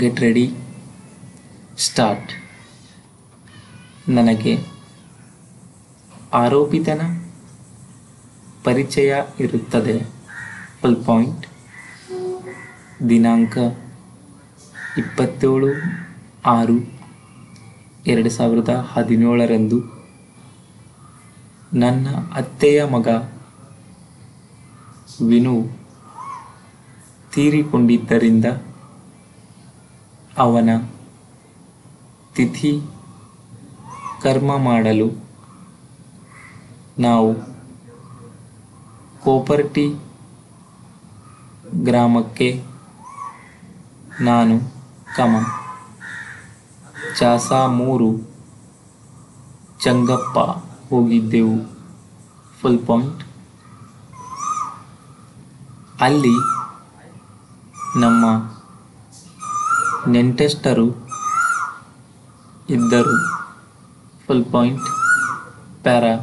Get ready start. ನನಗೆ ಆರೋಪಿತನ ಪರಿಚಯ ಇರುತ್ತದೆ. Full point. ದಿನಾಂಕ 27/6/2017 ನನ್ನ ಅತ್ತೆಯ ಮಗ ವಿನು ತೀರಿಕೊಂಡಿದ್ದರಿಂದ ಅವನ ತಿಥಿ ಕರ್ಮ ಮಾಡಲು ನಾವು ಕೋಪರ್ಟಿ ಗ್ರಾಮಕ್ಕೆ ನಾನು ಚಾಸಾ 3 ಚಂಗಪ್ಪ ಹೋಗಿದ್ದೆವು. Full point. ಅಲ್ಲಿ ನಮ್ಮ ನೆಂಟಸ್ಥರು ಇದ್ದರು. Full point. ಪ್ಯಾರಾ.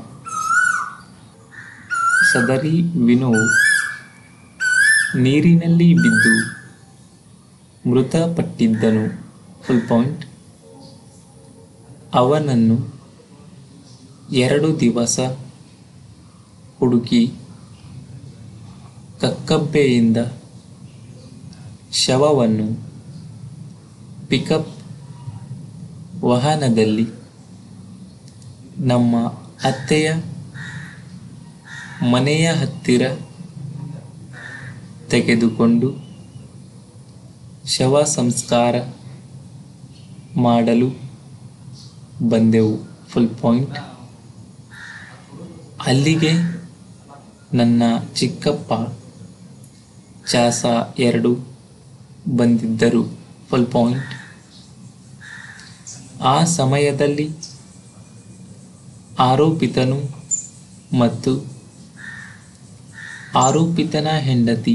ಸದರಿ ವಿನು ನೀರಿನಲ್ಲಿ ಬಿದ್ದು ಮೃತಪಟ್ಟಿದ್ದನು. Full point. ಅವನನ್ನು 2 ದಿವಸ ಹುಡುಕಿ ಕಕ್ಕಬ್ಬೆಯಿಂದ ಶವವನ್ನು ಪಿಕಪ್ ವಾಹನದಲ್ಲಿ ನಮ್ಮ ಅತ್ತೆಯ ಮನೆಯ ಹತ್ತಿರ ತೆಗೆದುಕೊಂಡು ಶವ ಸಂಸ್ಕಾರ ಮಾಡಲು ಬಂದೆವು. Full point. ಅಲ್ಲಿಗೆ ನನ್ನ ಚಿಕ್ಕಪ್ಪ ಚಾಸಾ 2 ಬಂದಿದ್ದರು. Full point. ಆ ಸಮಯದಲ್ಲಿ ಆರೋಪಿತನು ಮತ್ತು ಆರೋಪಿತನ ಹೆಂಡತಿ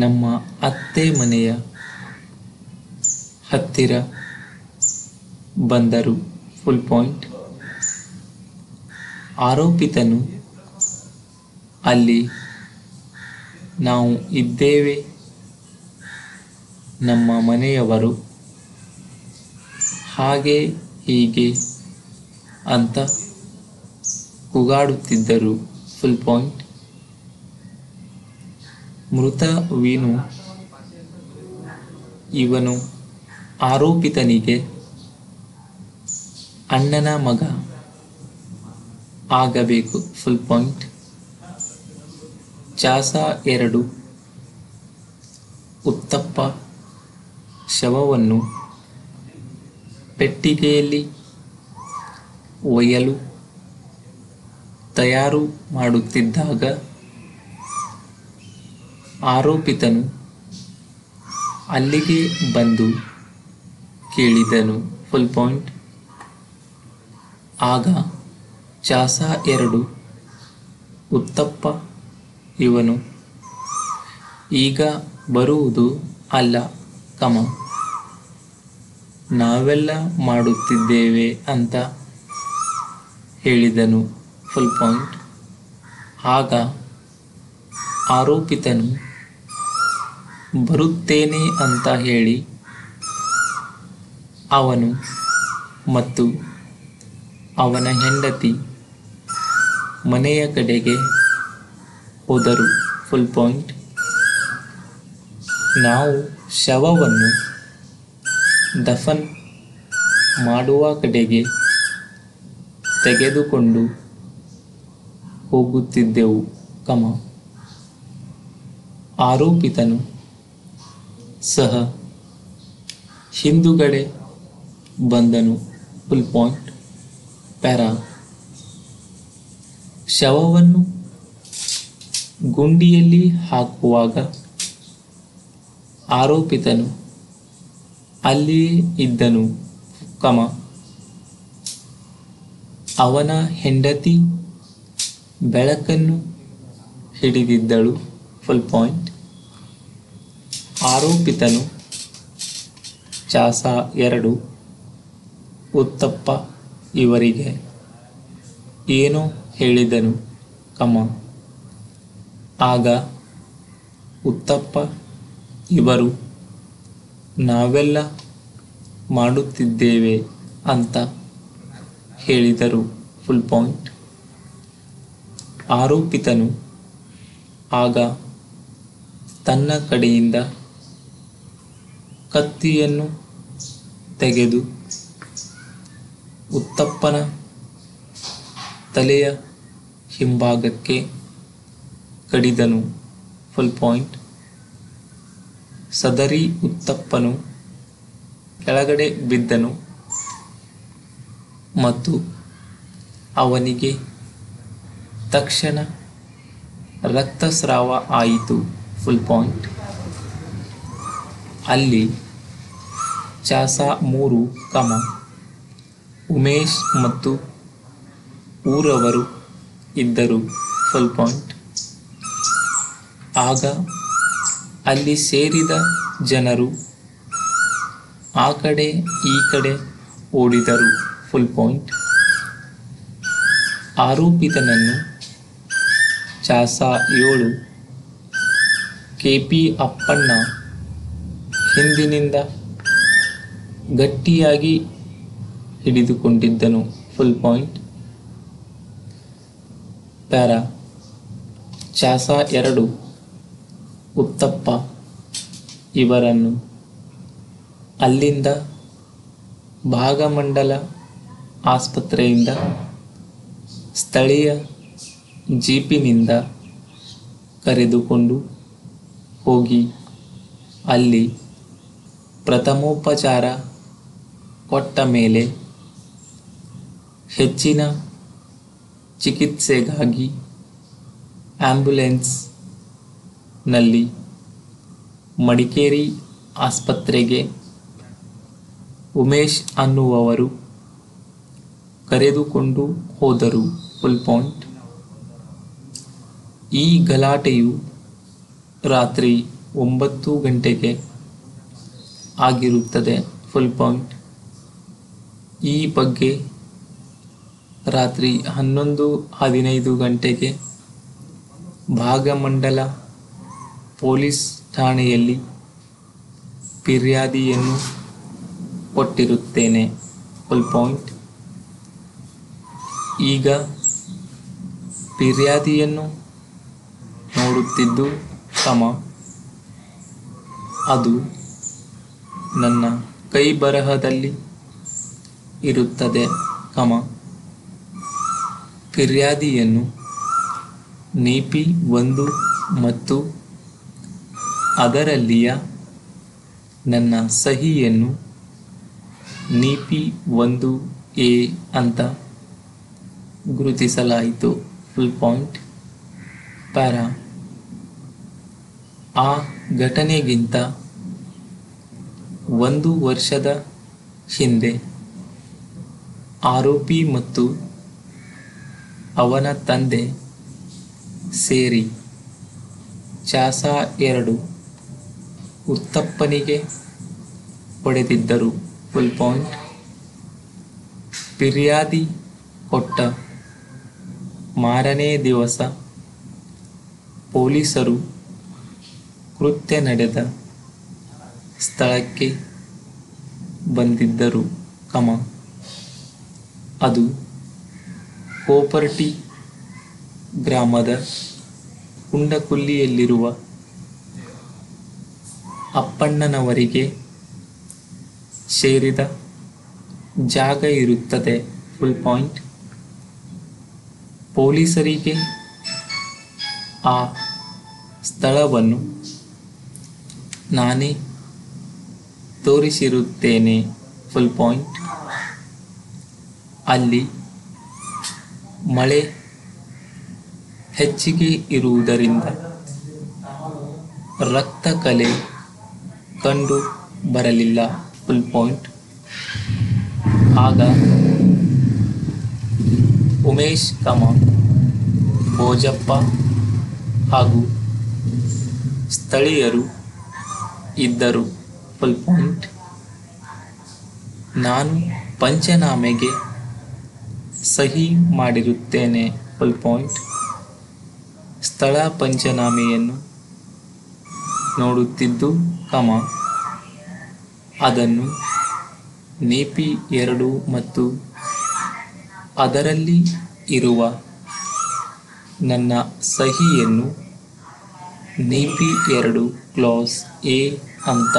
ನಮ್ಮ ಅತ್ತೆ ಮನೆಯ ಹತ್ತಿರ ಬಂದರು. Full point. ಆರೋಪಿತನು ಅಲ್ಲಿ ನಾವು ಇದ್ದೇವೆ, ನಮ್ಮ ಮನೆಯವರು ಹಾಗೆ ಹೀಗೆ ಅಂತ ಕೂಗಾಡುತ್ತಿದ್ದರು. Full point. ಮೃತ ವಿನು ಇವನು ಆರೋಪಿತನಿಗೆ ಅಣ್ಣನ ಮಗ ಆಗಬೇಕು. Full point. ಚಾಸಾ 2 ಉತ್ತಪ್ಪ ಶವವನ್ನು ಪೆಟ್ಟಿಗೆಯಲ್ಲಿ ಒಯ್ಯಲು ತಯಾರು ಮಾಡುತ್ತಿದ್ದಾಗ ಆರೋಪಿತನು ಅಲ್ಲಿಗೆ ಬಂದು ಕೇಳಿದನು. Full point. ಆಗ ಚಾಸಾ 2 ಉತ್ತಪ್ಪ ಇವನು ಈಗ ಬರುವುದು ಅಲ್ಲ, ನಾವೆಲ್ಲ ಮಾಡುತ್ತಿದ್ದೇವೆ ಅಂತ ಹೇಳಿದನು. Full point. ಆಗ ಆರೋಪಿತನು ಬರುತ್ತೇನೆ ಅಂತ ಹೇಳಿ ಅವನು ಮತ್ತು ಅವನ ಹೆಂಡತಿ ಮನೆಯ ಕಡೆಗೆ ಹೋದರು. Full point. ನಾವು ಶವವನ್ನು ದಫನ್ ಮಾಡುವ ಕಡೆಗೆ ತೆಗೆದುಕೊಂಡು ಹೋಗುತ್ತಿದ್ದೆವು, ಆರೋಪಿತನು ಸಹ ಹಿಂದುಗಡೆ ಬಂದನು. Full point. ಪ್ಯಾರಾ. ಶವವನ್ನು ಗುಂಡಿಯಲ್ಲಿ ಹಾಕುವಾಗ ಆರೋಪಿತನು ಅಲ್ಲಿಯೇ ಇದ್ದನು, ಅವನ ಹೆಂಡತಿ ಬೆಳಕನ್ನು ಹಿಡಿದಿದ್ದಳು. Full point. ಆರೋಪಿತನು ಚಾಸಾ 2 ಉತ್ತಪ್ಪ ಇವರಿಗೆ ಏನೋ ಹೇಳಿದನು, ಆಗ ಉತ್ತಪ್ಪ ಇವರು ನಾವೆಲ್ಲ ಮಾಡುತ್ತಿದ್ದೇವೆ ಅಂತ ಹೇಳಿದರು. Full point. ಆರೋಪಿತನು ಆಗ ತನ್ನ ಕಡೆಯಿಂದ ಕತ್ತಿಯನ್ನು ತೆಗೆದು ಉತ್ತಪ್ಪನ ತಲೆಯ ಹಿಂಭಾಗಕ್ಕೆ ಕಡಿದನು. Full point. ಸದರಿ ಉತ್ತಪ್ಪನು ಕೆಳಗಡೆ ಬಿದ್ದನು ಮತ್ತು ಅವನಿಗೆ ತಕ್ಷಣ ರಕ್ತಸ್ರಾವ ಆಯಿತು. Full point. ಅಲ್ಲಿ ಚಾಸ 3, ಉಮೇಶ್ ಮತ್ತು ಊರವರು ಇದ್ದರು. Full point. ಆಗ ಅಲ್ಲಿ ಸೇರಿದ ಜನರು ಆ ಕಡೆ ಈ ಕಡೆ ಓಡಿದರು. Full point. ಆರೋಪಿತನನ್ನು ಚಾಸ 7 KP ಅಪ್ಪಣ್ಣ ಹಿಂದಿನಿಂದ ಗಟ್ಟಿಯಾಗಿ ಹಿಡಿದುಕೊಂಡಿದ್ದನು. Full point. ಪ್ಯಾರಾ ಚಾಸ 2 ಉತ್ತಪ್ಪ ಇವರನ್ನು ಅಲ್ಲಿಂದ ಭಾಗಮಂಡಲ ಆಸ್ಪತ್ರೆಯಿಂದ ಸ್ಥಳೀಯ ಜೀಪಿನಿಂದ ಕರೆದುಕೊಂಡು ಹೋಗಿ ಅಲ್ಲಿ ಪ್ರಥಮೋಪಚಾರ ಕೊಟ್ಟ ಮೇಲೆ ಹೆಚ್ಚಿನ ಚಿಕಿತ್ಸೆಗಾಗಿ ಆಂಬ್ಯುಲೆನ್ಸ್ನಲ್ಲಿ ಮಡಿಕೇರಿ ಆಸ್ಪತ್ರೆಗೆ ಉಮೇಶ್ ಅನ್ನುವವರು ಕರೆದುಕೊಂಡು ಹೋದರು. Full point. ಈ ಗಲಾಟೆಯು ರಾತ್ರಿ 9 ಗಂಟೆಗೆ ಆಗಿರುತ್ತದೆ. Full point. ಈ ಬಗ್ಗೆ ರಾತ್ರಿ 11:15 ಗಂಟೆಗೆ ಭಾಗಮಂಡಲ ಪೊಲೀಸ್ ಠಾಣೆಯಲ್ಲಿ ಫಿರ್ಯಾದಿಯನ್ನು ಕೊಟ್ಟಿರುತ್ತೇನೆ. Full point. ಈಗ ಫಿರ್ಯಾದಿಯನ್ನು ನೋಡುತ್ತಿದ್ದು ಅದು ನನ್ನ ಕೈ ಬರಹದಲ್ಲಿ ಇರುತ್ತದೆ, ಫಿರ್ಯಾದಿಯನ್ನು ನೀಪಿ 1 ಮತ್ತು ಅದರಲ್ಲಿಯ ನನ್ನ ಸಹಿಯನ್ನು ನೀಪಿ 1A ಅಂತ ಗುರುತಿಸಲಾಯಿತು. Full point. ಪ್ಯಾರಾ ಆ ಘಟನೆಗಿಂತ 1 ವರ್ಷದ ಹಿಂದೆ ಆರೋಪಿ ಮತ್ತು ಅವನ ತಂದೆ ಸೇರಿ ಚಾಸ 2 ಉತ್ತಪ್ಪನಿಗೆ ಹೊಡೆದಿದ್ದರು. Full point. ಫಿರ್ಯಾದಿ ಕೊಟ್ಟ ಮಾರನೇ ದಿವಸ ಪೊಲೀಸರು ಕೃತ್ಯ ನಡೆದ ಸ್ಥಳಕ್ಕೆ ಬಂದಿದ್ದರು, ಅದು ಕೋಪರ್ಟಿ ಗ್ರಾಮದ ಕುಂಡಕುಲ್ಲಿಯಲ್ಲಿರುವ ಅಪ್ಪಣ್ಣನವರಿಗೆ ಸೇರಿದ ಜಾಗ ಇರುತ್ತದೆ. Full point. ಪೊಲೀಸರಿಗೆ ಆ ಸ್ಥಳವನ್ನು ನಾನೇ ತೋರಿಸಿರುತ್ತೇನೆ. Full point. ಅಲ್ಲಿ ಮಳೆ ಹೆಚ್ಚಿಗೆ ಇರುವುದರಿಂದ ರಕ್ತ ಕಲೆ ಕಂಡು ಬರಲಿಲ್ಲ. Full point. ಆಗ ಉಮೇಶ್ ಭೋಜಪ್ಪ ಹಾಗೂ ಸ್ಥಳೀಯರು ಇದ್ದರು. Full point. ನಾನು ಪಂಚನಾಮೆಗೆ ಸಹಿ ಮಾಡಿರುತ್ತೇನೆ. Full point. ಸ್ಥಳ ಪಂಚನಾಮೆಯನ್ನು ನೋಡುತ್ತಿದ್ದು ಅದನ್ನು ನೇಪಿ 2 ಮತ್ತು ಅದರಲ್ಲಿ ಇರುವ ನನ್ನ ಸಹಿಯನ್ನು ನೇಪಿ 2 ಕ್ಲಾಸ್ ಎ ಅಂತ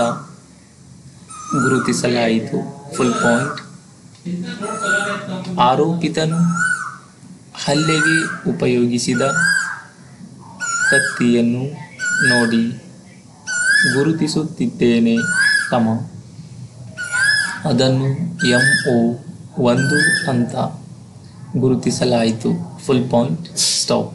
ಗುರುತಿಸಲಾಯಿತು. Full point. ಆರೋಪಿತನು ಹಲ್ಲೆಗೆ ಉಪಯೋಗಿಸಿದ ಕತ್ತಿಯನ್ನು ನೋಡಿ ಗುರುತಿಸುತ್ತಿದ್ದೇನೆ, ಅದನ್ನು MO 1 ಅಂತ ಗುರುತಿಸಲಾಯಿತು. Full point. ಸ್ಟಾಪ್.